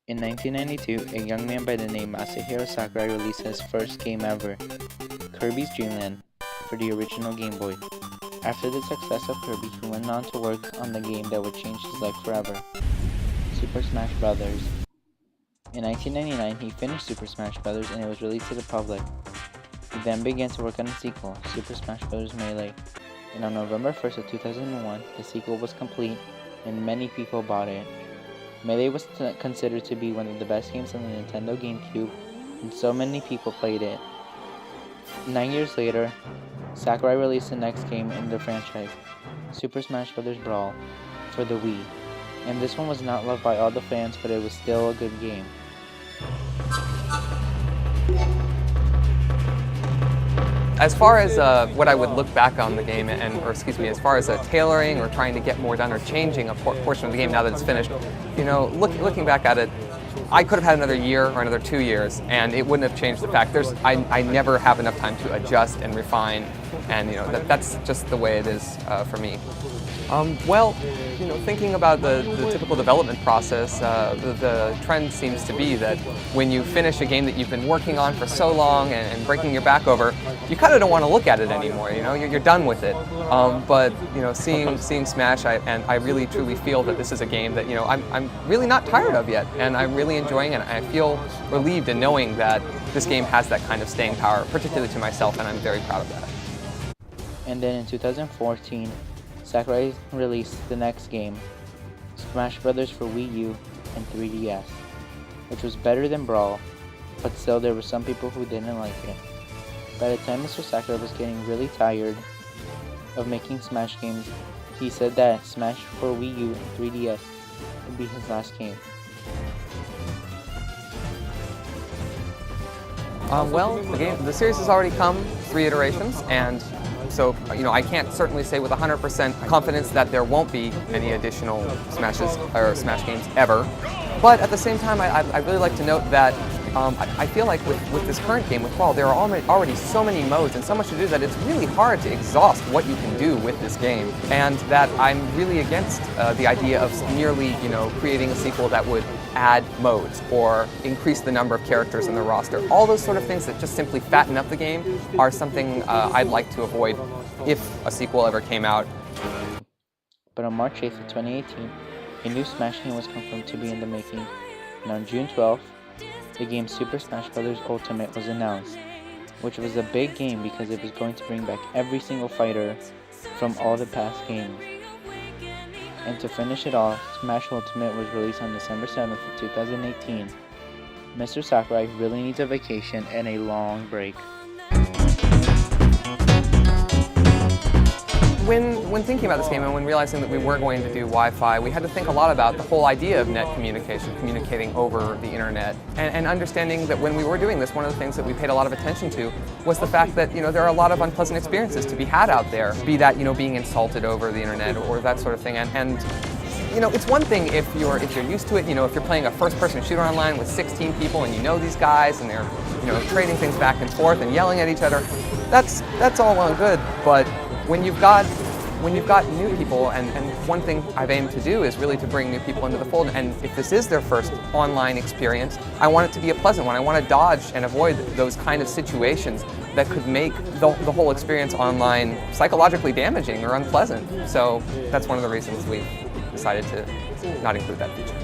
In 1992, a young man by the name Masahiro Sakurai released his first game ever, Kirby's Dream Land, for the original Game Boy. After the success of Kirby, he went on to work on the game that would change his life forever, Super Smash Bros. In 1999, he finished Super Smash Bros. And it was released to the public. He then began to work on a sequel, Super Smash Bros. Melee, and on November 1st of 2001, the sequel was complete and many people bought it. Melee was considered to be one of the best games on the Nintendo GameCube, and so many people played it. 9 years later, Sakurai released the next game in the franchise, Super Smash Bros. Brawl, for the Wii, and this one was not loved by all the fans, but it was still a good game. As far as what I would look back on the game, as far as tailoring or trying to get more done or changing a portion of the game now that it's finished, looking back at it, I could have had another year or another 2 years, and it wouldn't have changed the fact I never have enough time to adjust and refine, and that's just the way it is for me. Thinking about the typical development process, the trend seems to be that when you finish a game that you've been working on for so long and breaking your back over, you kind of don't want to look at it anymore. You're done with it. But seeing Smash, I really truly feel that this is a game that I'm really not tired of yet, and I'm really enjoying it. I feel relieved in knowing that this game has that kind of staying power, particularly to myself, and I'm very proud of that. And then in 2014, Sakurai released the next game, Smash Bros. For Wii U and 3DS, which was better than Brawl, but still there were some people who didn't like it. By the time Mr. Sakurai was getting really tired of making Smash games, he said that Smash for Wii U and 3DS would be his last game. The series has already come 3 iterations, and so, I can't certainly say with 100% confidence that there won't be any additional Smashes or Smash games ever. But at the same time, I'd really like to note that I feel like with this current game, with Brawl, there are already so many modes and so much to do that it's really hard to exhaust what you can do with this game. And that I'm really against the idea of merely, creating a sequel that would add modes or increase the number of characters in the roster. All those sort of things that just simply fatten up the game are something I'd like to avoid if a sequel ever came out. But on March 8th of 2018, a new Smash game was confirmed to be in the making, and on June 12th, the game Super Smash Bros. Ultimate was announced, which was a big game because it was going to bring back every single fighter from all the past games. And to finish it off, Smash Ultimate was released on December 7th of 2018. Mr. Sakurai really needs a vacation and a long break. When thinking about this game and when realizing that we were going to do Wi-Fi, we had to think a lot about the whole idea of net communication, communicating over the internet, and understanding that when we were doing this, one of the things that we paid a lot of attention to was the fact that there are a lot of unpleasant experiences to be had out there, be that being insulted over the internet or that sort of thing, and it's one thing if you're used to it, if you're playing a first-person shooter online with 16 people and these guys and they're trading things back and forth and yelling at each other, that's all well and good, but when you've got new people, and one thing I've aimed to do is really to bring new people into the fold, and if this is their first online experience, I want it to be a pleasant one. I want to dodge and avoid those kind of situations that could make the whole experience online psychologically damaging or unpleasant. So that's one of the reasons we've decided to not include that feature.